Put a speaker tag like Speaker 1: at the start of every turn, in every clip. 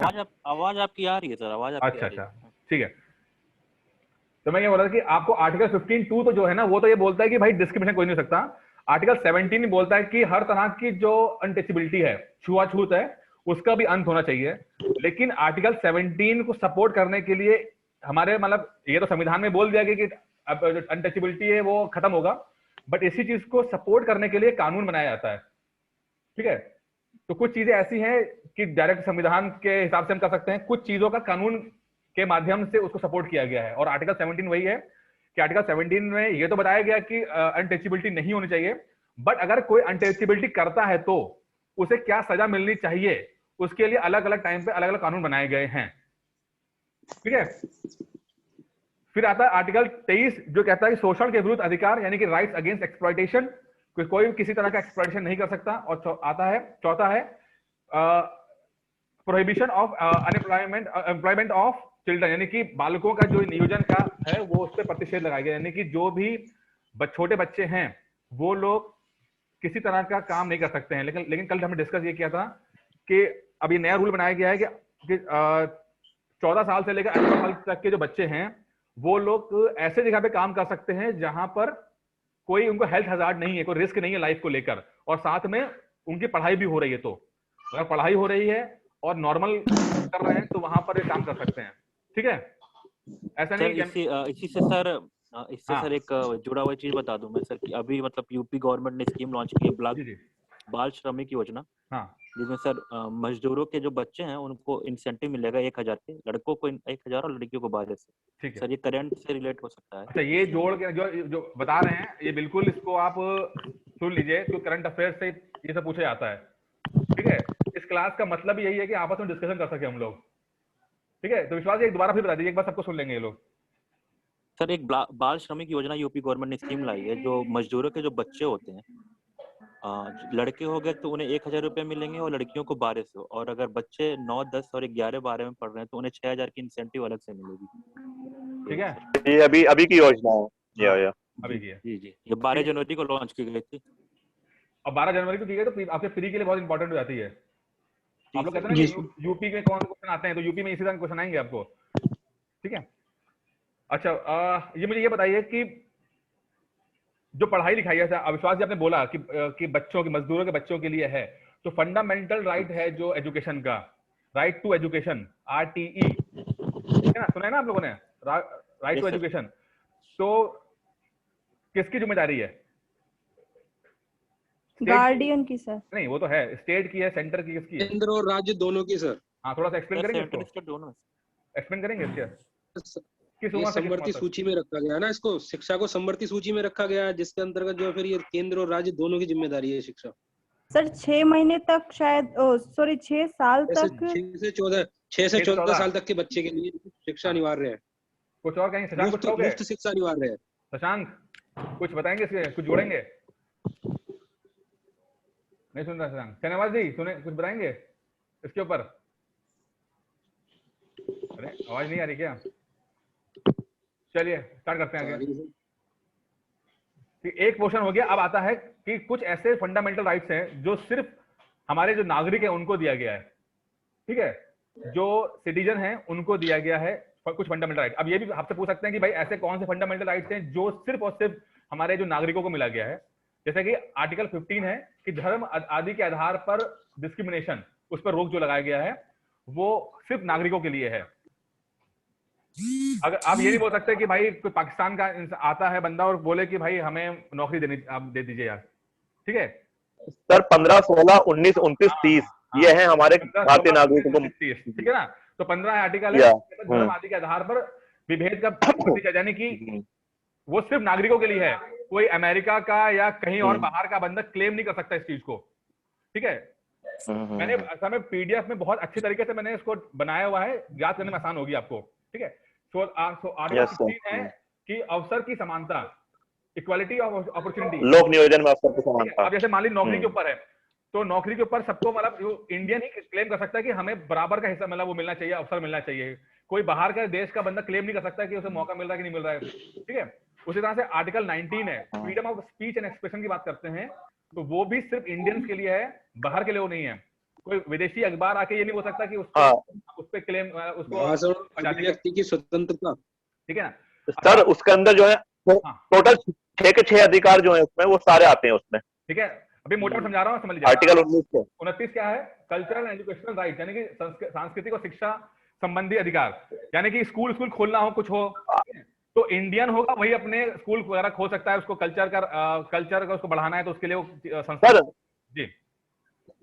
Speaker 1: आवाज आपकी आ रही है सर, आवाज आपकी
Speaker 2: अच्छा
Speaker 1: आ रही
Speaker 2: अच्छा,
Speaker 1: है।
Speaker 2: ठीक है। तो मैं ये बोल रहा था कि आपको आर्टिकल 15(2) तो जो है ना, वो तो ये बोलता है कि भाई डिस्क्रिमिनेशन कोई नहीं हो सकता। आर्टिकल 17 बोलता है कि हर तरह की जो अनटचेबिलिटी है, छुआछूत है, उसका भी अंत होना चाहिए। लेकिन आर्टिकल 17 को सपोर्ट करने के लिए हमारे मतलब ये तो संविधान में बोल दिया गया कि अब अनटचेबिलिटी है वो खत्म होगा, बट इसी चीज को सपोर्ट करने के लिए कानून बनाया जाता है। ठीक है, तो कुछ चीजें ऐसी हैं कि डायरेक्ट संविधान के हिसाब से हम कर सकते हैं, कुछ चीजों का कानून के माध्यम से उसको सपोर्ट किया गया है। और आर्टिकल 17 वही है कि आर्टिकल 17 में ये तो बताया गया कि अनटचेबिलिटी नहीं होनी चाहिए, बट अगर कोई अनटचेबिलिटी करता है तो उसे क्या सजा मिलनी चाहिए, उसके लिए अलग अलग टाइम पे अलग अलग कानून बनाए गए हैं। ठीक है, फिर आता है आर्टिकल 23 जो कहता है कि शोषण के विरुद्ध अधिकार, यानी कि राइट्स अगेंस्ट एक्सप्लॉइटेशन, कोई भी किसी तरह का एक्सप्लॉइटेशन नहीं कर सकता। और आता है चौथा है prohibition of employment of children, यानी कि बालकों का जो नियोजन का है वो उस पर प्रतिषेध लगाया गया, यानी कि जो भी छोटे बच्चे हैं वो लोग किसी तरह का काम नहीं कर सकते हैं। लेकिन कल हमने डिस्कस ये किया था कि अब ये नया रूल बनाया गया है कि 14 साल से लेकर 18 साल तक के जो बच्चे हैं वो लोग ऐसे जगह पे काम कर सकते हैं जहां पर कोई उनको हेल्थ हजार्ड नहीं है, कोई रिस्क नहीं है लाइफ को लेकर, और साथ में उनकी पढ़ाई भी हो रही है। तो अगर पढ़ाई हो रही है और नॉर्मल कर रहे हैं तो वहां पर ये काम कर सकते हैं। ठीक है, ऐसा
Speaker 1: सर
Speaker 2: नहीं
Speaker 1: इसी से सर इससे
Speaker 2: हाँ
Speaker 1: सर एक जुड़ा हुआ चीज बता दूं मैं सर कि अभी मतलब यूपी गवर्नमेंट ने स्कीम लॉन्च की है
Speaker 2: जी जी
Speaker 1: बाल श्रमिक योजना,
Speaker 2: हाँ
Speaker 1: जिसमें सर मजदूरों के जो बच्चे हैं उनको इंसेंटिव मिलेगा 1,000 के, लड़कों को 1,000 और लड़कियों को 1200।
Speaker 2: ठीक है।
Speaker 1: सर ये करंट से रिलेट हो सकता है।
Speaker 2: अच्छा, ये जोड़ के जो जो बता रहे हैं ये बिल्कुल इसको आप सुन लीजिए, तो करंट अफेयर से ये सब पूछा जाता है। ठीक है, इस क्लास का मतलब यही है कि आपस में डिस्कशन कर सके हम लोग। ठीक है, तो विश्वास एक दोबारा फिर बता दीजिए, एक बार सबको सुन लेंगे ये लोग।
Speaker 1: सर एक बाल श्रमिक योजना यूपी गवर्नमेंट ने स्कीम लाई है, जो मजदूरों के जो बच्चे होते हैं, लड़के हो गए तो उन्हें 1,000 रुपये मिलेंगे और लड़कियों को 1200, और अगर बच्चे 9, 10 और 11, 12 में पढ़ रहे हैं तो उन्हें 6,000 की इंसेंटिव अलग से मिलेगी।
Speaker 2: ठीक
Speaker 1: यही
Speaker 2: है,
Speaker 1: सर।
Speaker 3: ये अभी अभी की योजना है।
Speaker 2: हाँ
Speaker 3: या
Speaker 2: अभी
Speaker 1: जी
Speaker 2: की है।
Speaker 1: जी जी, ये 12
Speaker 2: ठीक है,
Speaker 1: जनवरी को लॉन्च की गई थी।
Speaker 2: अब 12 जनवरी को की गई तो आपके फ्री के लिए बहुत इंपॉर्टेंट हो जाती है।
Speaker 1: जी
Speaker 2: आप लोग
Speaker 1: सर
Speaker 2: कहते हैं
Speaker 1: जी।
Speaker 2: ना
Speaker 4: जी
Speaker 2: कि
Speaker 4: सर।
Speaker 2: यूपी में कौन से क्वेश्चन आते हैं, तो यूपी में इसी तरह क्वेश्चन आएंगे आपको। ठीक है, अच्छा ये मुझे ये बताइए कि जो पढ़ाई लिखाई है, जैसे अविश्वास जी आपने बोला कि बच्चों के मजदूरों के बच्चों के लिए है, तो फंडामेंटल राइट है जो एजुकेशन का, राइट टू एजुकेशन, RTE, ठीक है ना, सुना है ना आप लोगों ने, right to
Speaker 1: yes sir.
Speaker 2: Education. तो किसकी जिम्मेदारी है? स्टेट की?
Speaker 5: गार्डियन की सर।
Speaker 2: नहीं, वो तो है, स्टेट की है, सेंटर की, किसकी है?
Speaker 4: केंद्र और राज्य दोनों की सर।
Speaker 2: हाँ, थोड़ा सा एक्सप्लेन
Speaker 1: सर
Speaker 2: करेंगे
Speaker 1: सेंट्रल
Speaker 2: इसको,
Speaker 1: स्टेट दोनों।
Speaker 2: एक्सप्लेन करेंगे इसके किस
Speaker 4: ये
Speaker 2: उम्र से किस उम्र
Speaker 4: समवर्ती
Speaker 2: तक?
Speaker 4: सूची में रखा गया है ना, इसको शिक्षा को समवर्ती सूची में रखा गया है, जिसके अंतर्गत जो है फिर ये केंद्र और राज्य दोनों की जिम्मेदारी है शिक्षा।
Speaker 5: सर 6 महीने तक शायद, सॉरी 6 साल
Speaker 4: जैसे
Speaker 5: तक।
Speaker 4: 6 से 14
Speaker 2: 14।
Speaker 4: साल तक के बच्चे के लिए शिक्षा
Speaker 2: हाँ,
Speaker 4: अनिवार्य है।
Speaker 2: कुछ और कहेंगे? शशांक कुछ कहोगे?
Speaker 4: मुफ्त शिक्षा अनिवार्य है।
Speaker 2: शशांक कुछ बताएंगे इसके, कुछ जोड़ेंगे? नहीं सुन रहा शशांक। शहनवाज जी सुने, कुछ बताएंगे इसके ऊपर? अरे आवाज नहीं आ रही क्या? चलिए स्टार्ट करते हैं आगे। कि एक क्वेश्चन हो गया, अब आता है कि कुछ ऐसे फंडामेंटल राइट्स हैं जो सिर्फ हमारे जो नागरिक है उनको दिया गया है। ठीक है, जो सिटीजन है उनको दिया गया है कुछ फंडामेंटल राइट। अब ये भी आपसे पूछ सकते हैं कि भाई ऐसे कौन से फंडामेंटल राइट्स हैं जो सिर्फ और सिर्फ हमारे जो नागरिकों को मिला गया है। जैसे कि आर्टिकल 15 है कि धर्म आदि के आधार पर डिस्क्रिमिनेशन, उस पर रोक जो लगाया गया है वो सिर्फ नागरिकों के लिए है। अगर आप ये नहीं बोल सकते कि भाई कोई पाकिस्तान का आता है बंदा और बोले कि भाई हमें नौकरी देनी, आप दे दीजिए यार। ठीक है
Speaker 3: सर 15, 16, 19, 29, 30
Speaker 2: हाँ,
Speaker 3: ये है हमारे
Speaker 2: 15,
Speaker 3: भारतीय
Speaker 2: 16,
Speaker 3: नागरिकों
Speaker 2: 19,
Speaker 3: को।
Speaker 2: 30, ठीक है ना। तो 15 आर्टिकल है,
Speaker 3: या
Speaker 2: धर्म आदि के आधार पर विभेद का प्रतिशत, यानी कि वो सिर्फ नागरिकों के लिए है। कोई अमेरिका का या कहीं और बाहर का बंदा क्लेम नहीं कर सकता इस चीज को। ठीक है, मैंने असल में PDF में बहुत अच्छे तरीके से मैंने इसको बनाया हुआ है, याद करने में आसान होगी आपको। ठीक है, सो आर्टिकल 16 है कि अवसर की समानता, इक्वालिटी ऑफ अपॉर्चुनिटी,
Speaker 3: लोक नियोजन में अवसर की समानता।
Speaker 2: अब जैसे मान ली नौकरी के ऊपर है, तो नौकरी के ऊपर सबको मतलब इंडियन ही क्लेम कर सकता है कि हमें बराबर का हिस्सा मतलब वो मिलना चाहिए, अवसर मिलना चाहिए। कोई बाहर का देश का बंदा क्लेम नहीं कर सकता कि उसे मौका मिल रहा है कि नहीं मिल रहा है। ठीक है, उसी तरह से आर्टिकल 19 है, freedom of speech and expression की बात करते हैं, तो वो भी सिर्फ इंडियंस के लिए है, बाहर के लिए वो नहीं है। कोई विदेशी अखबार आके ये नहीं बोल सकता कि उसको
Speaker 3: हाँ
Speaker 2: उस पे क्लेम उसको
Speaker 4: भाषण और
Speaker 2: आजादी का,
Speaker 4: अभिव्यक्ति की स्वतंत्रता।
Speaker 2: ठीक है ना।
Speaker 3: सर, उसके अंदर जो है
Speaker 2: हाँ
Speaker 3: टोटल 6 के 6 अधिकार जो है उसमें, वो सारे आते हैं उसमें।
Speaker 2: ठीक है, अभी मोटा मोटा समझा रहा हूँ, समझ लीजिए।
Speaker 3: आर्टिकल 19 के
Speaker 2: 29 क्या है? कल्चरल एंड एजुकेशनल राइट, यानी कि सांस्कृतिक और शिक्षा संबंधी अधिकार, यानी कि स्कूल स्कूल खोलना हो, कुछ हो, तो इंडियन होगा वही अपने स्कूल वगैरह खोल सकता है। उसको कल्चर का उसको बढ़ाना है तो उसके लिए वो संस्था।
Speaker 3: सर।
Speaker 2: जी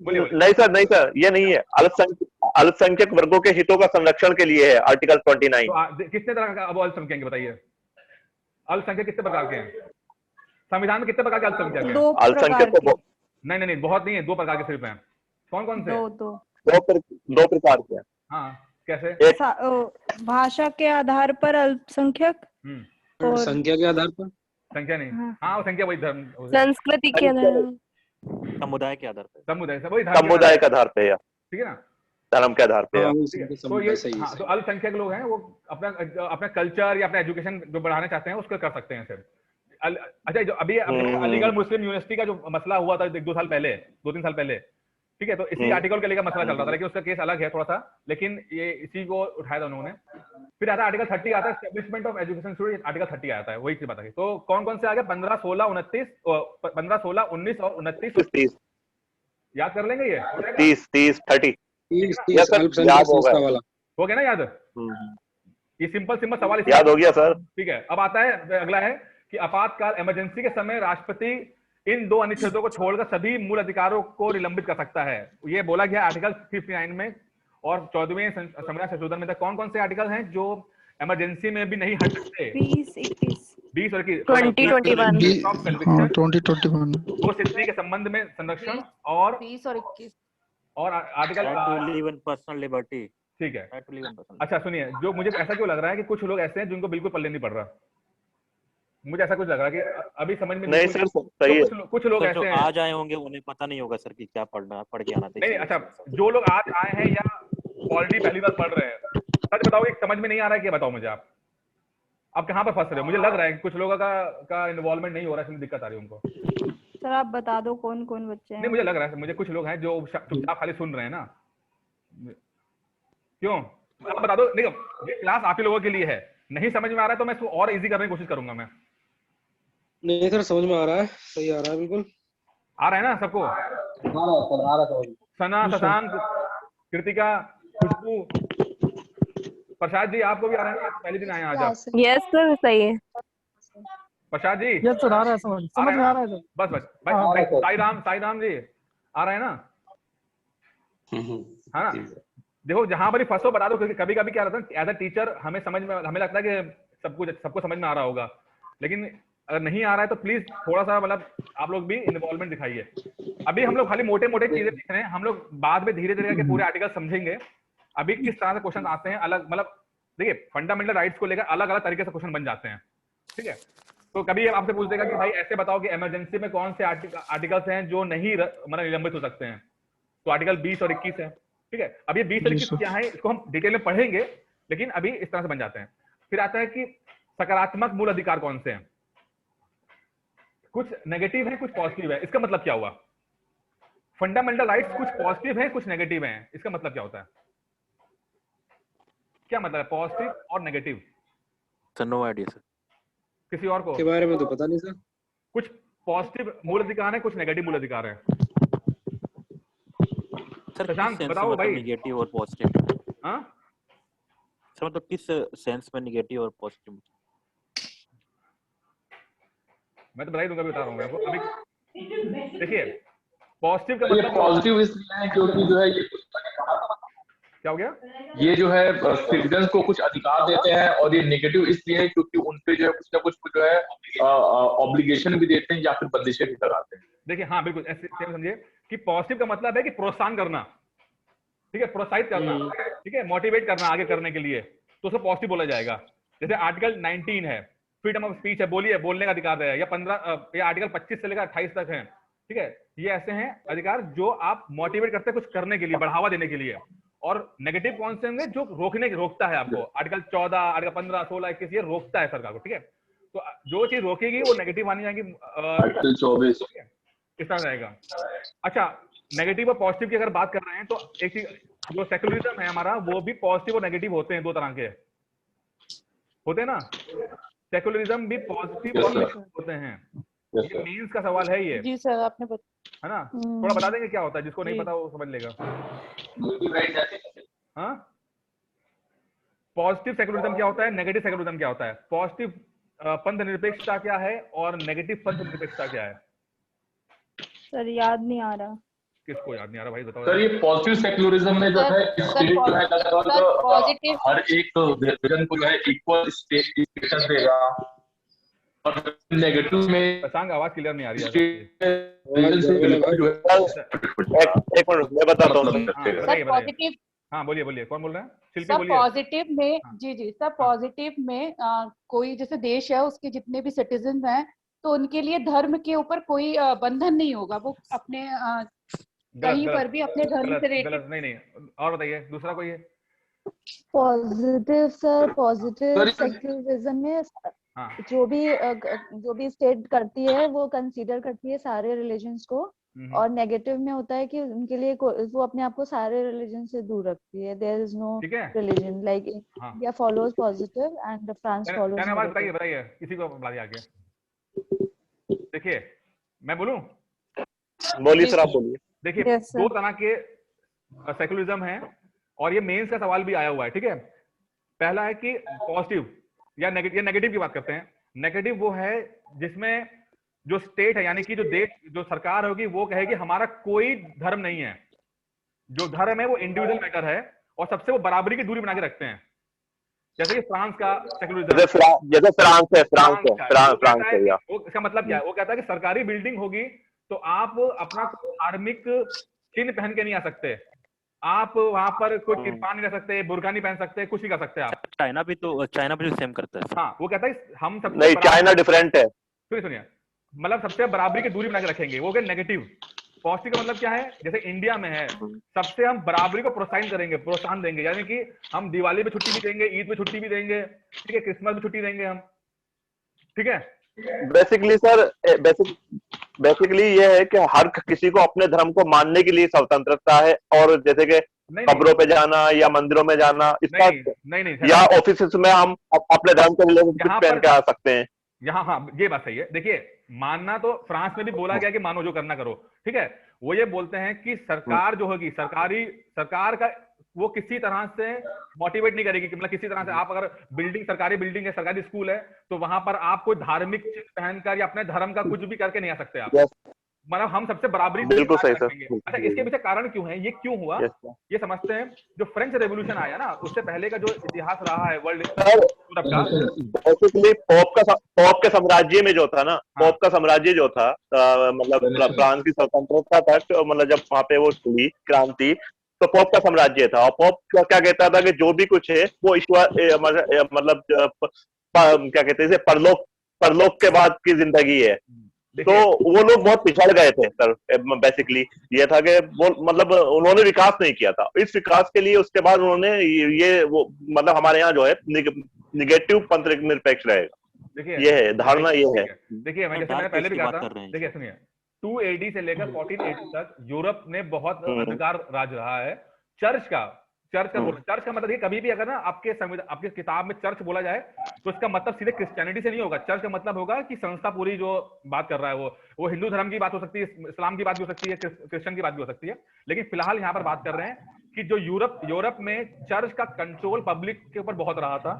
Speaker 2: बोलिए बोलिए।
Speaker 3: नहीं सर, नहीं सर, ये नहीं है। अल्पसंख्यक वर्गों के हितों का संरक्षण के लिए है आर्टिकल 29।
Speaker 2: तो कितने तरह का अब अल्पसंख्यक हैं बताइए? अल्पसंख्यक कितने प्रकार के हैं? संविधान में कितने प्रकार के अल्पसंख्यक हैं?
Speaker 5: 2 प्रकार
Speaker 3: अल्पसंख्यक
Speaker 5: के।
Speaker 3: को
Speaker 2: नहीं नहीं नहीं, बहुत नहीं है, 2 प्रकार के सिर्फ हैं। कौन कौन से?
Speaker 5: 2
Speaker 3: दो प्रकार के हैं।
Speaker 2: हाँ कैसे?
Speaker 3: एक
Speaker 5: भाषा के आधार पर अल्पसंख्यक और
Speaker 4: संख्या के आधार पर।
Speaker 2: संख्या नहीं।
Speaker 5: हाँ।
Speaker 2: हाँ वो संख्या वही धर्म,
Speaker 6: संस्कृति के आधार
Speaker 1: समुदाय के आधार पर।
Speaker 2: समुदाय से वही धर्म के
Speaker 3: समुदाय
Speaker 2: आधार
Speaker 3: के आधार पे है,
Speaker 2: ठीक है ना।
Speaker 3: धर्म के आधार पे है।
Speaker 4: हाँ, वो
Speaker 2: ठीक है, तो
Speaker 4: समुदाय
Speaker 2: ये
Speaker 4: सही है,
Speaker 2: हाँ,
Speaker 4: सही
Speaker 2: तो अल्पसंख्यक लोग हैं, वो अपना अपना कल्चर या अपना एजुकेशन जो बढ़ाना चाहते हैं उसको कर सकते हैं सिर्फ। अच्छा, जो अभी अलीगढ़ मुस्लिम यूनिवर्सिटी का जो मसला हुआ था 2 साल पहले, 2-3 साल पहले, ठीक है, तो इसी आर्टिकल के लेकर मसला चल रहा था, लेकिन उसका केस अलग है थोड़ा सा, लेकिन ये इसी को उठाया था उन्होंने। फिर आता है आर्टिकल 30 आता है, establishment of education institute, article 30 आता है, वही चीज बताइए। तो कौन कौन से आ गए? 15, 16, 29, 15, 16, 19 और 29
Speaker 3: 30
Speaker 2: याद कर लेंगे ये?
Speaker 3: 30 30 30
Speaker 4: 30
Speaker 3: Yes, sir,
Speaker 4: अल्पसंख्यक
Speaker 3: याद होगा।
Speaker 4: संस्था वाला।
Speaker 2: हो गया ना याद? ये सिंपल सिंपल सवाल इसलिए
Speaker 3: याद हो गया सर।
Speaker 2: ठीक है। अब आता है अगला है कि आपातकाल इमरजेंसी के समय राष्ट्रपति इन 2 अनुच्छेदों को छोड़कर सभी मूल अधिकारों को निलंबित कर सकता है। ये बोला गया आर्टिकल 59 में और 14वें संविधान संशोधन में। कौन कौन से आर्टिकल हैं जो इमरजेंसी में भी नहीं हट सकते?
Speaker 5: 20, 21,
Speaker 2: 20 और
Speaker 6: 2021
Speaker 7: 2021
Speaker 2: दो स्थिति के संबंध में संरक्षण और
Speaker 6: 20 और 21
Speaker 2: और article
Speaker 1: Right to live in personal liberty.
Speaker 2: ठीक है।
Speaker 1: Right to live in personal
Speaker 2: अच्छा सुनिए, जो मुझे ऐसा क्यों लग रहा है कि कुछ लोग ऐसे हैं जिनको बिल्कुल पल्ले नहीं पड़ रहा, मुझे ऐसा कुछ लग रहा है कि अभी समझ में
Speaker 3: नहीं सर, सही है।
Speaker 2: कुछ लोग
Speaker 1: सर,
Speaker 2: ऐसे
Speaker 1: जो
Speaker 2: हैं।
Speaker 1: आज आए होंगे उन्हें पता नहीं होगा सर कि क्या पढ़ के आना
Speaker 2: नहीं
Speaker 1: चाहिए।
Speaker 2: अच्छा, जो लोग आज आए हैं या ऑलरेडी पहली बार पढ़ रहे हैं, सच बताओ कि समझ में नहीं आ रहा है, क्या बताओ मुझे आप कहाँ पर फंस रहे हो? मुझे लग रहा है कि कुछ लोगों का इन्वॉल्वमेंट नहीं हो रहा है, इसलिए दिक्कत आ रही है उनको।
Speaker 5: सर आप बता दो कौन कौन बच्चे हैं?
Speaker 2: नहीं मुझे लग रहा है, मुझे कुछ लोग हैं जो चुपचाप खाली सुन रहे हैं ना। क्यों? आप बता दो। देखो, ये क्लास आप ही लोगों के लिए है, नहीं समझ में आ रहा है तो मैं इसको और इजी करने की कोशिश करूंगा मैं।
Speaker 4: नहीं सर, समझ में आ रहा है, सही आ रहा है, बिल्कुल
Speaker 2: आ रहा है ना सबको? सना, शशांक, कृतिका, खुशबू, प्रसाद जी आपको भी आ रहा है ना? पहले दिन आए हैं आज आप।
Speaker 6: यस सर, सही है।
Speaker 2: प्रसाद जी
Speaker 7: यस सर, आ रहा है, समझ में आ रहा है सर।
Speaker 2: बस भाई साई राम जी आ रहा है ना? हाँ ना? देखो जहां पर ही फंसो बता दो, क्योंकि कभी कभी क्या रहता है एज अ टीचर हमें लगता है कि सबको समझ में आ रहा होगा, लेकिन अगर नहीं आ रहा है तो प्लीज थोड़ा सा मतलब आप लोग भी इन्वॉल्वमेंट दिखाइए। अभी हम लोग खाली मोटे मोटे चीजें देख रहे हैं, हम लोग बाद में धीरे धीरे करके पूरे आर्टिकल समझेंगे। अभी किस तरह से क्वेश्चन आते हैं अलग, मतलब देखिए फंडामेंटल राइट्स को लेकर अलग अलग तरीके से क्वेश्चन बन जाते हैं, ठीक है। तो कभी आपसे पूछ देगा कि भाई ऐसे बताओ कि इमरजेंसी में कौन से आर्टिकल्स हैं जो नहीं मतलब निलंबित हो सकते हैं, तो आर्टिकल 20 और 21 है, ठीक है। अब ये 20 और 21 क्या है इसको हम डिटेल में पढ़ेंगे, लेकिन अभी इस तरह से बन जाते हैं। फिर आता है कि सकारात्मक मूल अधिकार कौन से हैं, कुछ नेगेटिव है कुछ पॉजिटिव है। इसका मतलब क्या हुआ? फंडामेंटल राइट्स कुछ पॉजिटिव है कुछ नेगेटिव है, इसका मतलब क्या होता है? क्या मतलब है पॉजिटिव और negative?
Speaker 1: Sir no idea sir.
Speaker 2: किसी और को
Speaker 4: के बारे में तो पता नहीं सर।
Speaker 2: कुछ पॉजिटिव मूल अधिकार है कुछ नेगेटिव मूल अधिकार है।
Speaker 1: सर
Speaker 2: शशांक
Speaker 1: किस
Speaker 2: बताओ भाई।
Speaker 1: नेगेटिव और पॉजिटिव?
Speaker 2: हाँ
Speaker 1: सर मतलब किस सेंस में नेगेटिव और पॉजिटिव?
Speaker 2: मैं तो बता ही दूंगा, बता रहा हूँ आपको। अभी देखिए पॉजिटिव का
Speaker 8: ये
Speaker 2: मतलब
Speaker 8: पॉजिटिव इसलिए है क्योंकि जो है ये
Speaker 2: क्या हो गया?
Speaker 8: ये जो है सिटीजन को कुछ अधिकार देते हैं, और ये नेगेटिव इसलिए है क्योंकि उनपे जो है कुछ ना कुछ जो है ऑब्लिगेशन भी देते हैं या फिर बंदिशें भी लगाते हैं।
Speaker 2: देखिए हाँ बिल्कुल ऐसे समझिए कि पॉजिटिव का मतलब है कि प्रोत्साहन करना, ठीक है, प्रोत्साहित करना, ठीक है, मोटिवेट करना आगे करने के लिए, तो उसको पॉजिटिव बोला जाएगा। जैसे आर्टिकल 19 है, फ्रीडम ऑफ स्पीच है, बोलिए बोलने का अधिकार है, या 15 या आर्टिकल 25 से लेकर 28 तक है, ठीक है। ये ऐसे हैं अधिकार जो आप मोटिवेट करते हैं कुछ करने के लिए, बढ़ावा देने के लिए। और नेगेटिव कौन से होंगे? जो रोकता है आपको। आर्टिकल 14, आर्टिकल 15, 16, 21 ये रोकता है सरकार को, ठीक है। तो जो चीज रोकेगी वो नेगेटिव मानी जाएगी।
Speaker 8: आर्टिकल 24
Speaker 2: इस तरह रहेगा। अच्छा नेगेटिव और पॉजिटिव की अगर बात कर रहे हैं तो एक चीज, जो सेकुलरिज्म है हमारा वो भी पॉजिटिव और नेगेटिव होते हैं, दो तरह के होते हैं ना। सेकुलरिज्म भी पॉजिटिव
Speaker 8: Yes,
Speaker 2: और
Speaker 8: sir.
Speaker 2: नेगेटिव होते हैं।
Speaker 8: Yes,
Speaker 2: ये
Speaker 8: sir.
Speaker 2: मीन्स का सवाल है ये,
Speaker 5: जी सर आपने
Speaker 2: है ना। थोड़ा बता देंगे क्या होता है, जिसको नहीं
Speaker 5: जी।
Speaker 2: पता वो समझ लेगा। हाँ, पॉजिटिव सेकुलरिज्म क्या होता है, नेगेटिव सेकुलरिज्म क्या होता है, पॉजिटिव पंथ निरपेक्षता क्या है और नेगेटिव पंथ निरपेक्षता क्या है।
Speaker 5: सर याद नहीं आ रहा।
Speaker 2: किसको याद नहीं आ रहा भाई, बताओ।
Speaker 8: सर ये पॉजिटिव सेक्युलरिज्म में जो है स्टेट जो है लगभग
Speaker 9: पॉजिटिव
Speaker 8: हर एक विजन को जो है इक्वल स्टेटस देगा, और नेगेटिव में
Speaker 2: शशांक आवाज क्लियर नहीं आ रही है।
Speaker 8: रीजन से बिल्कुल जो है
Speaker 3: एक मिनट मैं बताता हूँ।
Speaker 2: हाँ,
Speaker 9: सर
Speaker 2: बताइए बताइए।
Speaker 9: पॉजिटिव
Speaker 2: हाँ बोलिए बोलिए, कौन बोल रहे हैं, शिल्पी
Speaker 9: सब
Speaker 2: बोलिए।
Speaker 9: पॉजिटिव में
Speaker 2: हाँ।
Speaker 9: जी जी सब पॉजिटिव में कोई जैसे देश है उसके जितने भी सिटीजन हैं तो उनके लिए धर्म के ऊपर कोई बंधन नहीं होगा, वो अपने कहीं पर भी अपने धर्म
Speaker 2: गलत
Speaker 9: से रिलेटेड।
Speaker 2: गलत, नहीं और बताइए दूसरा कोई है।
Speaker 10: Positive sir, positive
Speaker 8: sir,
Speaker 10: secularism में
Speaker 2: हाँ
Speaker 10: जो भी स्टेट करती है वो कंसीडर करती है सारे रिलीजन्स को, और नेगेटिव में होता है कि उनके लिए वो अपने आप को सारे रिलीजन से दूर रखती है। देयर इज नो
Speaker 2: ठीक है।
Speaker 10: रिलीजन लाइक
Speaker 2: हाँ।
Speaker 10: India follows positive and France follows
Speaker 2: आवाज बताइए
Speaker 10: नेगेटिव।
Speaker 2: बताइए, किसी को बुला दिया आगे। देखिए मैं बोलूं,
Speaker 3: बोलिए सर, आप बोलिए।
Speaker 2: देखिए
Speaker 5: Yes, sir.
Speaker 2: दो तरह के सेकुलरिज्म है और ये मेंस का सवाल भी आया हुआ है, ठीक है। पहला है कि पॉजिटिव या नेगेटिव की बात करते हैं। नेगेटिव वो है जिसमें जो स्टेट है यानी कि जो देश, जो सरकार होगी वो कहेगी हमारा कोई धर्म नहीं है, जो धर्म है वो इंडिविजुअल मैटर है, और सबसे वो बराबरी की दूरी बना के रखते हैं। जैसे कि फ्रांस का सेकुलरिज्म,
Speaker 3: जैसे फ्रांस है या
Speaker 2: वो इसका मतलब क्या है, वो कहता है कि सरकारी बिल्डिंग होगी तो आप अपना धार्मिक चिन्ह पहन के नहीं आ सकते, आप वहां पर कोई किरपान नहीं रह सकते, बुर्का नहीं पहन सकते, कुछ नहीं कर सकते आप।
Speaker 1: चाइना भी सेम करता है।
Speaker 2: हाँ, वो कहता है हम सब
Speaker 3: नहीं, चाइना डिफरेंट है।
Speaker 2: सुनिए, मतलब सबसे बराबरी की दूरी बना के रखेंगे, वो क्या नेगेटिव। पॉजिटिव का मतलब क्या है, जैसे इंडिया में है सबसे हम बराबरी को प्रोत्साहन देंगे, यानी कि हम दिवाली पे छुट्टी भी देंगे, ईद पे छुट्टी भी देंगे, ठीक है, क्रिसमस पे छुट्टी देंगे हम, ठीक है।
Speaker 3: बेसिकली सर, बेसिकली ये है कि हर किसी को अपने धर्म को मानने के लिए स्वतंत्रता है, और जैसे कि कब्रों पे जाना या मंदिरों में जाना, इसका
Speaker 2: नहीं
Speaker 3: या ऑफिस में हम अपने धर्म के रिलेटेड पहन के आ सकते हैं
Speaker 2: यहाँ। हाँ ये बात सही है। देखिए मानना तो फ्रांस में भी बोला गया कि मानो जो करना करो, ठीक है। वो ये बोलते हैं कि सरकार जो होगी, सरकार का वो किसी तरह से मोटिवेट नहीं करेगी कि मतलब किसी तरह से आप अगर सरकारी बिल्डिंग है, सरकारी स्कूल है, तो वहां पर आप कोई धार्मिक चिन्ह पहनकर या अपने धर्म का कुछ भी करके नहीं आ सकते आप। मतलब हम सबसे बराबरी
Speaker 3: बिल्कुल सही सर।
Speaker 2: अच्छा, इसके पीछे कारण क्यों है, ये क्यों हुआ, ये समझते हैं। जो फ्रेंच रेवोल्यूशन आया ना, उससे पहले का जो इतिहास रहा है वर्ल्ड का,
Speaker 3: बेसिकली पोप के साम्राज्य में जो था ना, पोप का साम्राज्य जो था, मतलब फ्रांस की स्वतंत्रता तक, मतलब जब वहां पे वो हुई क्रांति, तो पोप का साम्राज्य था। और पोप क्या कहता था कि जो भी कुछ है वो ईश्वर, मतलब क्या कहते हैं, परलोक के बाद की जिंदगी है। तो वो लोग बहुत पिछड़ गए थे सर। बेसिकली ये था कि वो मतलब उन्होंने विकास नहीं किया था। इस विकास के लिए उसके बाद उन्होंने ये वो मतलब हमारे यहाँ जो है निगेटिव पंथ निरपेक्ष रहेगा।
Speaker 2: देखिए
Speaker 3: ये है धारणा, ये है।
Speaker 2: देखिए मैं जैसे मैंने पहले भी कहा था, देखिए सुनिए, 2 AD से लेकर 14 AD तक यूरोप में बहुत अंधकार राज रहा है। चर्च का मतलब ये, कभी भी अगर ना आपके किताब में चर्च बोला जाए तो इसका मतलब सीधे क्रिश्चियनिटी से नहीं होगा। चर्च का मतलब होगा कि संस्था पूरी जो बात कर रहा है वो हिंदू धर्म की बात हो सकती है, इस्लाम की बात भी हो सकती है, क्रिश्चियन की बात भी हो सकती है। लेकिन फिलहाल यहाँ पर बात कर रहे हैं कि जो यूरोप में चर्च का कंट्रोल पब्लिक के ऊपर बहुत रहा था,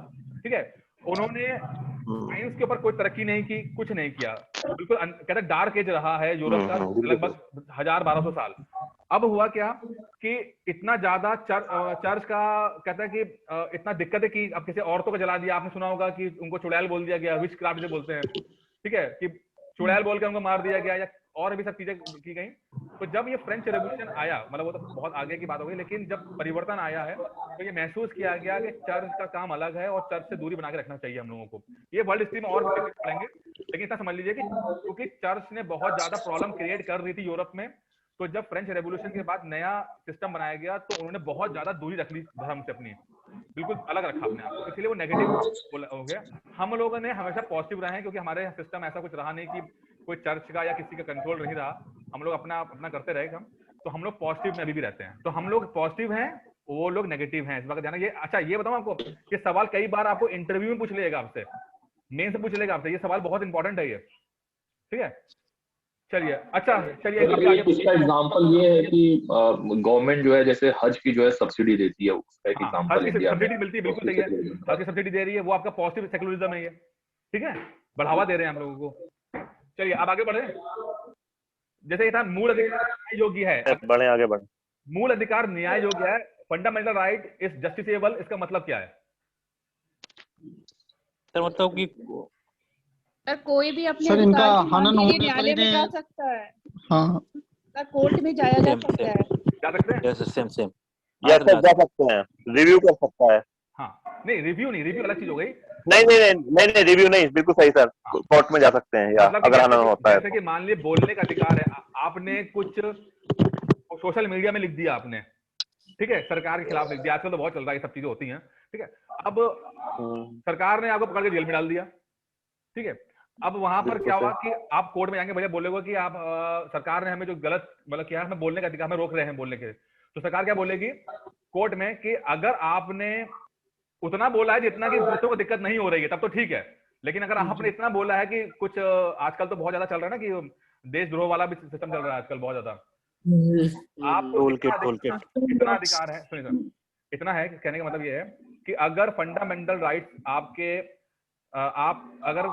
Speaker 2: ठीक है। उन्होंने साइंस के ऊपर कोई तरक्की नहीं की, कुछ नहीं किया, बिल्कुल कहते डार्क एज रहा है यूरोप का लगभग 1000-1200 साल। अब हुआ क्या कि इतना ज्यादा चर्च का कहता है कि इतना दिक्कत है कि अब किसी औरतों को जला दिया। आपने सुना होगा कि उनको चुड़ैल बोल दिया गया, विच क्राफ्ट जो बोलते हैं, ठीक है, कि चुड़ैल बोल के उनको मार दिया गया, या और भी सब चीजें की गई। तो जब ये फ्रेंच रेवोल्यूशन आया, मतलब वो तो बहुत आगे की बात हो गई, लेकिन जब परिवर्तन आया है तो ये महसूस किया गया कि चर्च का काम अलग है और चर्च से दूरी बना के रखना चाहिए हम लोगों को। ये वर्ल्ड हिस्ट्री में और पढ़ेंगे, लेकिन इतना समझ लीजिए कि क्योंकि चर्च ने बहुत ज्यादा प्रॉब्लम क्रिएट कर रही थी यूरोप में, तो जब फ्रेंच रेवोल्यूशन के बाद नया सिस्टम बनाया गया तो उन्होंने बहुत ज्यादा दूरी रख ली धर्म से, अपनी बिल्कुल अलग रखा अपने आप को, इसलिए वो नेगेटिव हो गया। हम लोगों ने हमेशा पॉजिटिव रहे हैं क्योंकि हमारे सिस्टम ऐसा कुछ रहा नहीं कि कोई चर्च का या किसी का कंट्रोल नहीं रहा। हम लोग अपना करते रहे हम। तो हम लोग पॉजिटिव में अभी भी रहते हैं। तो हम लोग पॉजिटिव हैं, वो लोग नेगेटिव हैं, इस बात का ध्यान। ये अच्छा ये बताऊं आपको, ये सवाल कई बार आपको इंटरव्यू में पूछ लेगा, आपसे मेन से पूछ लेगा आपसे, ये सवाल बहुत इंपॉर्टेंट है ये, ठीक है। चलिए अच्छा चलिए अभी आगे
Speaker 8: इसका एग्जांपल ये है कि गवर्नमेंट जो है जैसे हज की जो है सब्सिडी देती है, उसका एक एग्जांपल
Speaker 2: हज की सब्सिडी मिलती है, बिल्कुल सही है, हज की सब्सिडी दे रही है, वो आपका पॉजिटिव सेकुलरिज्म है ये, ठीक है, बढ़ावा दे रहे हैं हम लोगों को। चलिए अब आगे बढ़े। जैसे ये था मूल अधिकार न्याय योग्य है,
Speaker 3: बढ़े आगे बढ़े।
Speaker 2: मूल अधिकार न्याय योग्य है, फंडामेंटल राइट इज जस्टिसेबल, इसका मतलब क्या है?
Speaker 1: सर मतलब कि
Speaker 9: सर कोई भी अपने
Speaker 7: सर इनका
Speaker 9: अधिकार की मांग
Speaker 7: हनन
Speaker 9: के लिए
Speaker 7: होने पर
Speaker 9: न्यायालय में जा
Speaker 7: इन्हें
Speaker 9: सकता है,
Speaker 7: हाँ
Speaker 9: सर कोर्ट में जाया जा सकता है।
Speaker 2: जा सकते हैं,
Speaker 1: yes same same
Speaker 3: yes sir जा सकते हैं, रिव्यू कर सकता है।
Speaker 2: हाँ नहीं रिव्यू नहीं, रिव्यू अलग चीज हो गई।
Speaker 3: नहीं रिव्यू नहीं, बिल्कुल सही सर, कोर्ट में जा सकते हैं या
Speaker 2: मतलब
Speaker 3: अगर हनन होता है
Speaker 2: जैसे कि मान लीजिए बोलने का अधिकार है, आपने कुछ सोशल मीडिया में लिख दिया आपने, ठीक है, सरकार के खिलाफ लिख दिया, आजकल तो बहुत चल रहा है, ये सब चीजें होती हैं, ठीक है। अब सरकार ने आपको पकड़ के जेल में डाल दिया, ठीक है। अब वहां पर क्या हुआ कि आप कोर्ट में जाएंगे, भैया बोलेगा कि आप सरकार ने हमें जो गलत मतलब किया है, हमें बोलने का अधिकार, हमें रोक रहे हैं बोलने के, तो सरकार क्या बोलेगी कोर्ट में कि अगर आपने उतना बोला है जितना कि दूसरों को दिक्कत नहीं हो रही है तब तो ठीक है, लेकिन अगर आपने इतना बोला है कि कुछ आजकल तो बहुत ज्यादा चल रहा है ना कि देशद्रोह वाला भी सिस्टम चल रहा है आजकल बहुत ज्यादा, आपको इतना अधिकार है, सुनिए सर, इतना है कहने का मतलब ये है कि अगर फंडामेंटल राइट्स आपके आप अगर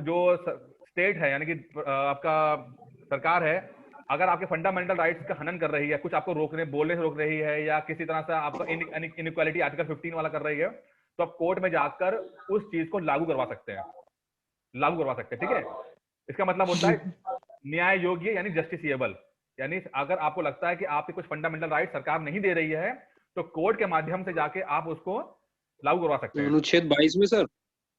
Speaker 2: जो स्टेट है यानी कि आपका सरकार है, अगर आपके फंडामेंटल राइट्स का हनन कर रही है, कुछ आपको रोकने बोलने से रोक रही है या किसी तरह से आपका इनइक्वालिटी आर्टिकल 15 वाला कर रही है, तो आप कोर्ट में जाकर उस चीज को लागू करवा सकते हैं, ठीक है। इसका मतलब होता है न्याय योग्य यानी जस्टिसेबल, यानी अगर आपको लगता है कि आपके कुछ फंडामेंटल राइट सरकार नहीं दे रही है तो कोर्ट के माध्यम से जाके आप उसको लागू करवा सकते हैं।
Speaker 4: अनुच्छेद 22 में सर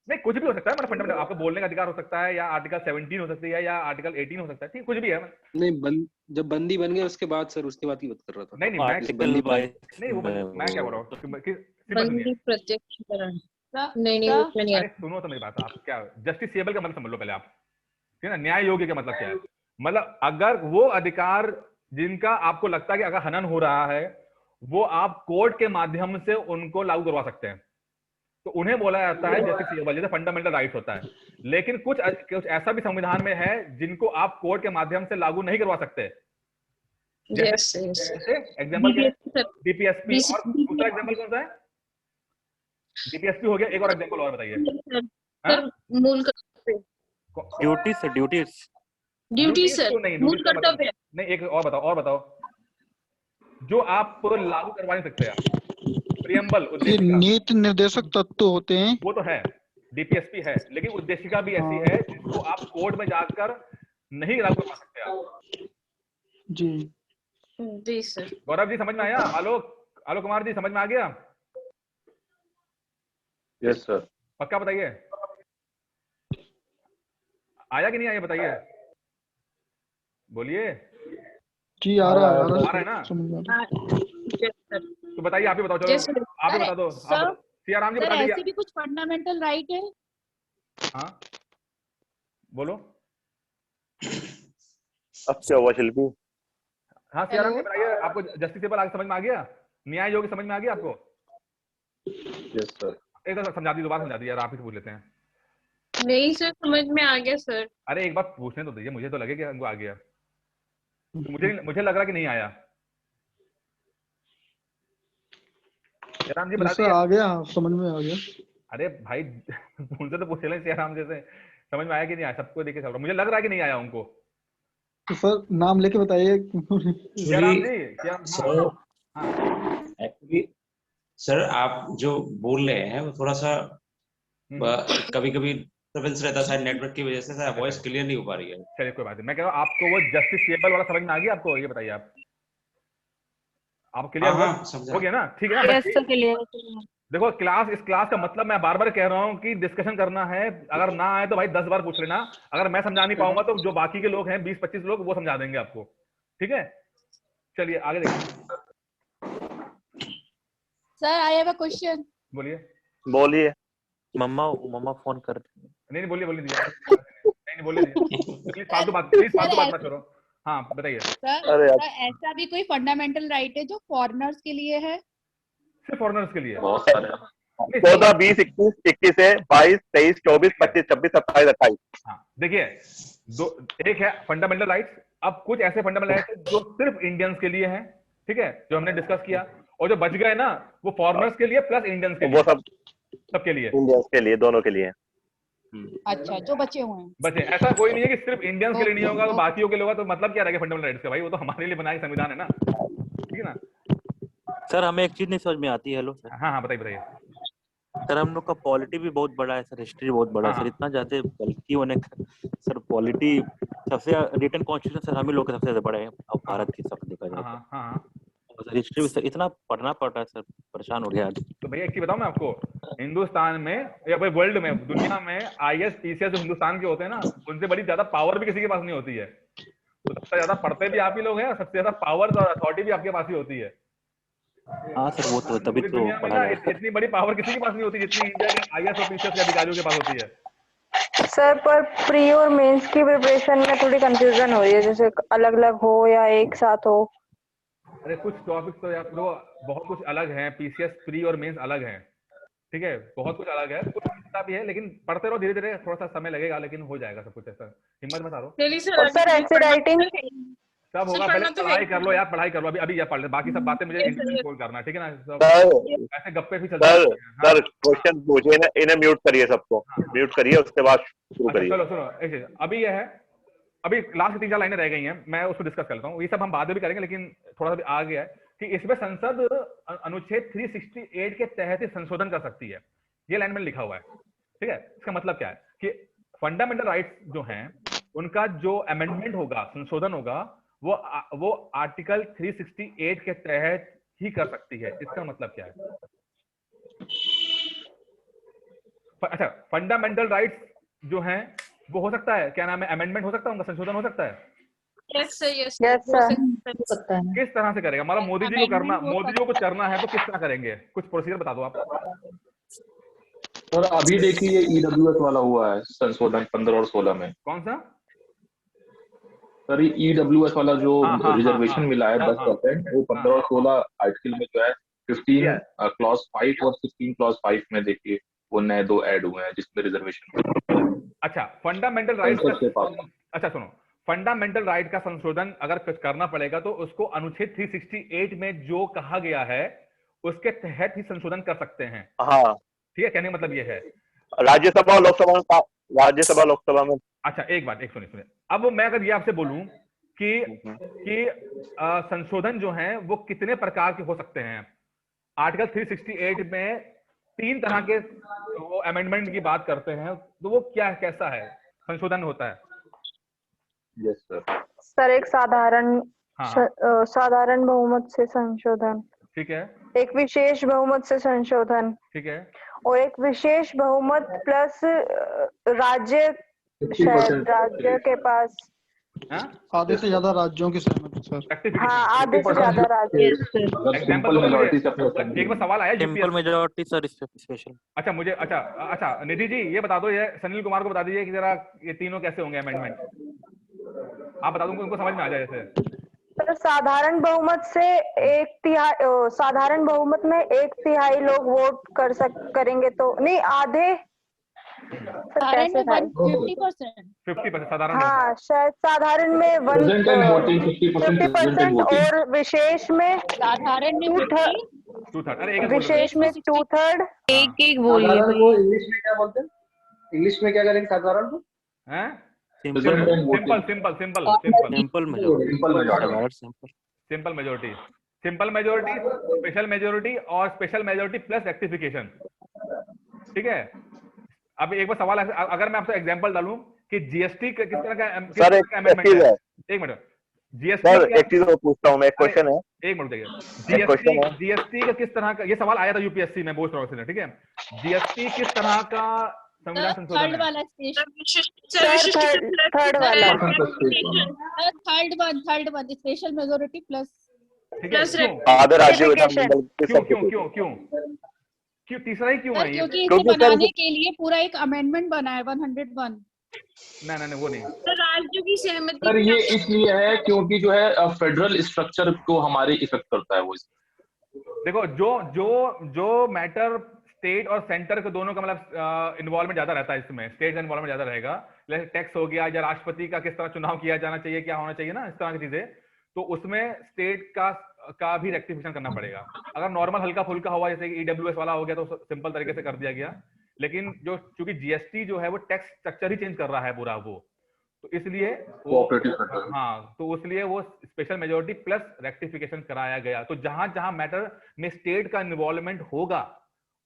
Speaker 2: नहीं कुछ भी हो सकता है, मतलब फंडामेंटल आपको बोलने का अधिकार हो सकता है या आर्टिकल 17 हो सकती है या आर्टिकल 18 हो सकता है, ठीक कुछ भी है।
Speaker 4: नहीं जब बंदी बन गया उसके बाद सर, उसके बाद की बात कर रहा था।
Speaker 2: नहीं मैं क्या बोल रहा हूँ,
Speaker 6: बंदी प्रत्यक्षीकरण नहीं उसमें नहीं।
Speaker 2: सुनो तो मेरी बात, आप क्या जस्टिसेबल का मतलब समझ लो पहले आप, ठीक है ना। न्याय योग्य का मतलब क्या है, मतलब अगर वो अधिकार जिनका आपको लगता है कि अगर हनन हो रहा है वो आप कोर्ट के माध्यम से उनको लागू करवा सकते हैं, तो उन्हें बोला जाता है जस्टिसेबल, जैसे फंडामेंटल राइट्स होता है। लेकिन कुछ ऐसा भी संविधान में है जिनको आप कोर्ट के माध्यम से लागू नहीं करवा सकते, जैसे एग्जाम्पल डीपीएसपी, और दूसरा एग्जाम्पल कौन सा है? डीपीएसपी हो गया, एक और एग्जाम्पल और बताइए।
Speaker 6: ड्यूटी सर, मूल कर्तव्य
Speaker 2: नहीं, एक और बताओ जो आप लागू करवा नहीं सकते आप, प्रियम्बल
Speaker 7: नीति निर्देशक तत्व होते हैं,
Speaker 2: वो तो है, डीपीएसपी है, लेकिन उद्देशिका भी ऐसी है जिसको आप कोर्ट में जाकर नहीं लागू करवा सकते आप।
Speaker 6: जी सर।
Speaker 2: गौरव जी समझ में आया? आलोक कुमार जी समझ में आ गया?
Speaker 8: Yes sir.
Speaker 2: पक्का बताइए, आया कि नहीं आया बताइए, बोलिए।
Speaker 7: जी आ रहा
Speaker 2: है ना? तो बताइए, आप ही बताओ, चलो आप ही बता दो। सियाराम जी बता दीजिए।
Speaker 9: ऐसे भी कुछ फंडामेंटल राइट है?
Speaker 2: हाँ बोलो।
Speaker 3: अब क्या हुआ शिल्पी?
Speaker 2: हाँ सियाराम जी बताइए, आपको जस्टिसेबल आगे समझ में आ गया, न्याय योग्य समझ में आ गया आपको?
Speaker 8: Yes sir.
Speaker 2: एक बार समझा दी, दोबारा समझा दी यार, आप ही से पूछ लेते हैं।
Speaker 6: नहीं सर समझ में आ गया सर।
Speaker 2: अरे एक बार पूछने तो दीजिए, मुझे तो लगे कि हमको आ गया, तो मुझे लग रहा कि नहीं आया। सियाराम जी बताइए।
Speaker 7: आ गया, समझ में आ गया।
Speaker 2: अरे भाई उनसे तो पूछ लें सियाराम जैसे, समझ में आया कि नहीं आया? सबको देखे सब, मुझे लग रहा है कि नहीं आया उनको।
Speaker 7: तो सर नाम लेके बताइए।
Speaker 2: सियाराम जी
Speaker 11: एक्चुअली सर आप जो बोल रहे हैं वो थोड़ा सा कभी कभी डिस्टर्बेंस रहता है शायद नेटवर्क की वजह से, सर वॉइस क्लियर नहीं हो पा रही है।
Speaker 2: चलिए कोई बात नहीं, मैं कह रहा हूँ आपको वो जस्टिसेबल वाला समझ में आ गया आपको? ये बताइए आप क्लियर हो गया ना? ठीक है ना? देखो इस क्लास का मतलब मैं बार बार कह रहा हूँ कि डिस्कशन करना है, अगर ना आए तो भाई 10 बार पूछ लेना, अगर मैं समझा नहीं पाऊंगा तो जो बाकी के लोग हैं 20-25 लोग वो समझा देंगे आपको, ठीक है। चलिए आगे देखिए।
Speaker 9: Sir I have a question.
Speaker 3: बोलिए।
Speaker 1: मम्मा फोन कर
Speaker 2: नहीं बोलिए नहीं बोलिए प्लीज फालतू बात मत करो। हाँ बताइए।
Speaker 3: अरे यार,
Speaker 9: ऐसा भी कोई फंडामेंटल राइट है जो फॉरेनर्स के लिए है?
Speaker 2: सिर्फ फॉरेनर्स के लिए?
Speaker 8: बहुत सारे
Speaker 3: 14, 20, 21 है, 22, 23, 24, 25, 26, 27, 28।
Speaker 2: हाँ देखिए, एक है फंडामेंटल राइट्स, अब कुछ ऐसे फंडामेंटल राइट्स हैं जो सिर्फ इंडियंस के लिए हैं, ठीक है, जो हमने डिस्कस किया, और जो बच गए ना वो फॉरेनर्स के लिए प्लस इंडियंस के लिए,
Speaker 3: वो सब
Speaker 2: सबके लिए,
Speaker 3: इंडियंस के लिए, दोनों के लिए।
Speaker 9: अच्छा, जो बचे हुए हैं।
Speaker 2: बचे। ऐसा कोई नहीं है कि सिर्फ इंडियंस के लिए नहीं होगा तो बाकियों के लिए होगा, तो मतलब क्या रहेगा फंडामेंटल राइट्स का? भाई वो तो हमारे लिए बनाया संविधान है ना, ठीक है ना।
Speaker 1: सर हमें एक चीज नहीं समझ में आती है। Hello sir.
Speaker 2: हाँ हाँ बताइए बताइए।
Speaker 1: सर हम लोग का पॉलिटी भी बहुत बड़ा है सर, हिस्ट्री बहुत बड़ा है सर, इतना ज्यादा गलती होने सर पॉलिटी सबसे रिटन कॉन्स्टिट्यूशन सर हम ही लोग के सबसे ज्यादा बड़े हैं अब भारत की सब देखा जाए तो सर हिस्ट्री सर इतना पढ़ना पड़ रहा है सर, परेशान हो गया आज।
Speaker 2: तो भैया एक चीज बताऊं मैं आपको, हिंदुस्तान में या भाई वर्ल्ड में, दुनिया में IAS PCS जो हिंदुस्तान के होते हैं ना, उनसे बड़ी ज्यादा पावर भी किसी के पास नहीं होती है। तो सबसे ज्यादा पढ़ते भी आप ही लोग हैं, सबसे ज्यादा पावर और अथॉरिटी भी आपके पास ही होती है।
Speaker 1: हाँ सर वो तो तभी तो
Speaker 2: दुनिया में
Speaker 1: पढ़ा
Speaker 2: ना
Speaker 1: जाए।
Speaker 2: इतनी बड़ी पावर किसी के पास नहीं होती जितनी इंडिया के IAS और PCS के अधिकारियों के पास होती है।
Speaker 5: सर पर प्री और मेंस की प्रिपरेशन में थोड़ी कंफ्यूजन हो रही है, जैसे अलग अलग हो या एक साथ हो।
Speaker 2: अरे कुछ टॉपिक तो यार तो बहुत कुछ अलग हैं, PCS प्री और मेंस अलग हैं, ठीक है, बहुत कुछ अलग है, कुछ मिलता भी है, लेकिन पढ़ते रहो धीरे धीरे, थोड़ा सा समय लगेगा लेकिन हो जाएगा सब कुछ। ऐसा हिम्मत मत हारो।
Speaker 5: और सर ऐसे राइटिंग
Speaker 2: सब होगा, पहले पढ़ाई कर लो यार, पढ़ाई कर लो, अभी ये पढ़ ले, बाकी सब बातें मुझे इंटरव्यू कॉल करना है, ठीक है ना। सब ऐसे गप्पे भी चलते
Speaker 3: सर
Speaker 2: हैं।
Speaker 3: सर क्वेश्चन पूछिए ना, इन्हें म्यूट करिए, सबको म्यूट करिए, उसके बाद शुरू
Speaker 2: अच्छा
Speaker 3: करिए।
Speaker 2: चलो सुनो, एक चीज अभी ये है, अभी लास्ट 3-4 लाइनें रह गई हैं, मैं उसको डिस्कस कर लेता हूँ, ये सब हम बाद में भी करेंगे, लेकिन थोड़ा सा आ गया है कि इसमें संसद अनुच्छेद 368 के तहत ही संशोधन कर सकती है, ये लाइन में लिखा हुआ है, ठीक है। इसका मतलब क्या है कि फंडामेंटल राइट्स जो हैं उनका जो अमेंडमेंट होगा, संशोधन होगा, वो आर्टिकल 368 के तहत ही कर सकती है। इसका मतलब क्या है? अच्छा, फंडामेंटल राइट्स जो हैं वो हो सकता है, क्या नाम है, अमेंडमेंट हो सकता है, उनका संशोधन हो सकता है।
Speaker 6: Yes
Speaker 5: yes
Speaker 6: sir.
Speaker 2: किस तरह से करेगा? मतलब मोदी जी को करना, मोदी जी को कुछ करना है तो किस तरह करेंगे? कुछ प्रोसीजर बता दो आप।
Speaker 8: और अभी देखिए ये EWS वाला हुआ है संशोधन 15 और 16 में।
Speaker 2: कौन सा
Speaker 8: सर? ये EWS वाला जो रिजर्वेशन मिला है 10%, वो 15 और 16 आर्टिकल में जो है 15 क्लॉज 5 और 16 क्लॉज 5 में देखिए वो नए 2 ऐड हुए हैं जिसमें रिजर्वेशन।
Speaker 2: अच्छा, फंडामेंटल राइट, अच्छा सुनो, फंडामेंटल राइट का संशोधन अगर कुछ करना पड़ेगा तो उसको अनुच्छेद 368 में जो कहा गया है उसके तहत ही संशोधन कर सकते हैं।
Speaker 3: हाँ
Speaker 2: ठीक है, कहने का मतलब ये है
Speaker 3: राज्यसभा और लोकसभा, राज्यसभा लोकसभा में।
Speaker 2: अच्छा एक बात, एक सुनिए, अब मैं अगर ये आपसे बोलूं कि संशोधन जो है वो कितने प्रकार के हो सकते हैं, आर्टिकल 368 में 3 तरह के वो अमेंडमेंट की बात करते हैं, तो वो क्या कैसा है संशोधन होता है?
Speaker 8: Yes sir.
Speaker 5: सर एक साधारण साधारण बहुमत से संशोधन, ठीक है, एक विशेष बहुमत से संशोधन, ठीक है, और एक विशेष बहुमत प्लस राज्य के पास
Speaker 7: आधे से ज्यादा राज्यों की सहमति सर।
Speaker 5: हाँ आधे से ज्यादा राज्य।
Speaker 2: एग्जांपल एक बार सवाल आया
Speaker 1: सिंपल मेजॉरिटी सर स्पेशल।
Speaker 2: अच्छा मुझे अच्छा निधि जी ये बता दो, ये सनील कुमार को बता दीजिए कि जरा ये तीनों कैसे होंगे अमेंडमेंट, आप बता दो उनको समझ में आ जाए। जैसे
Speaker 5: सर साधारण बहुमत से 1/3, साधारण बहुमत में 1/3 लोग वोट करेंगे तो नहीं, आधे
Speaker 2: 50% साधारण,
Speaker 5: हाँ शायद साधारण में 50% और विशेष में
Speaker 9: साधारण में
Speaker 2: 2/3,
Speaker 5: विशेष में 2/3।
Speaker 6: एक बोलिए
Speaker 12: वो इंग्लिश में क्या बोलते हैं? इंग्लिश में क्या करेंगे साधारण को?
Speaker 2: सिंपल मेजोरिटी, स्पेशल मेजोरिटी और स्पेशल मेजोरिटी प्लस रेक्टिफिकेशन, ठीक है। अब एक बार सवाल, अगर मैं आपसे एग्जांपल डालूं कि जीएसटी किस तरह का अमेंडमेंट है, एक मिनट, जीएसटी
Speaker 3: एक चीज और पूछता हूँ मैं, एक क्वेश्चन है,
Speaker 2: एक मिनट देखिए, जीएसटी का किस तरह का, ये सवाल आया था यूपीएससी में बोस्ट ऑफिस में, ठीक है, जीएसटी किस तरह का संविधान संशोधन है?
Speaker 9: Third one special majority plus
Speaker 2: क्यों तीसरा ही क्यों है?
Speaker 9: क्योंकि इसे बनाने के लिए पूरा एक अमेंडमेंट बना है 101।
Speaker 2: नहीं वो नहीं।
Speaker 6: राज्यों की सहमति
Speaker 8: सर ये इसलिए है क्योंकि जो है फेडरल स्ट्रक्चर को हमारे इफेक्ट करता है वो।
Speaker 2: देखो जो मैटर स्टेट और सेंटर के दोनों का मतलब इन्वॉल्वमेंट ज्यादा रहता है, इसमें स्टेट का इन्वॉल्वमेंट ज्यादा रहेगा। जैसे टैक्स हो गया या राष्ट्रपति का किस तरह चुनाव किया जाना चाहिए, क्या होना चाहिए ना, इस तरह की चीजें, तो उसमें स्टेट का भी रेक्टिफिकेशन करना पड़ेगा। अगर नॉर्मल हल्का फुल्का हुआ जैसे ईडब्ल्यूएस वाला हो गया तो सिंपल तरीके से कर दिया गया, लेकिन जो चूंकि जीएसटी जो है वो टैक्स स्ट्रक्चर ही चेंज कर रहा है पूरा वो, तो इसलिए हाँ, तो इसलिए वो स्पेशल मेजोरिटी प्लस रेक्टिफिकेशन कराया गया। तो जहां जहां मैटर में स्टेट का इन्वॉल्वमेंट होगा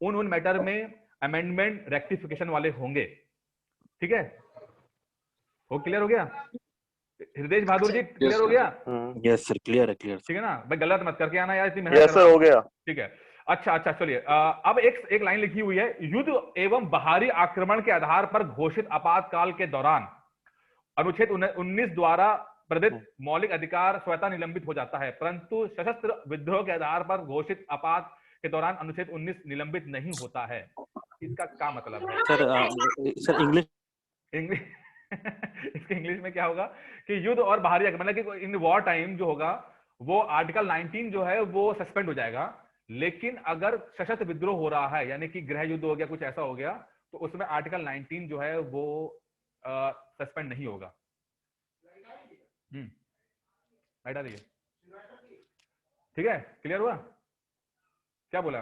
Speaker 2: उन मैटर में अमेंडमेंट रेक्टिफिकेशन वाले होंगे। ठीक है, वो क्लियर हो गया? हृदय बहादुर जी क्लियर हो गया?
Speaker 1: यस सर, क्लियर है, क्लियर।
Speaker 2: ठीक है ना भाई, गलत मत करके आना यार, इतनी मेहनत
Speaker 3: यस सर, हो गया।
Speaker 2: ठीक है, अच्छा चलिए, अब एक लाइन लिखी हुई है, युद्ध एवं बाहरी आक्रमण के आधार पर घोषित आपातकाल के दौरान अनुच्छेद 19 द्वारा प्रदत्त मौलिक अधिकार स्वतः निलंबित हो जाता है, परंतु सशस्त्र विद्रोह के आधार पर घोषित आपात के दौरान अनुच्छेद 19 निलंबित नहीं होता है। इसका क्या मतलब है
Speaker 1: सर? इंग्लिश
Speaker 2: इसके इंग्लिश में क्या होगा कि युद्ध और बाहरी आक्रमण, मतलब इन वॉर टाइम जो होगा वो आर्टिकल 19 जो है वो सस्पेंड हो जाएगा, लेकिन अगर सशस्त्र विद्रोह हो रहा है यानी कि गृह युद्ध हो गया, कुछ ऐसा हो गया, तो उसमें आर्टिकल 19 जो है वो सस्पेंड नहीं होगा। बैठा रहिए, ठीक है, क्लियर हुआ? क्या बोला?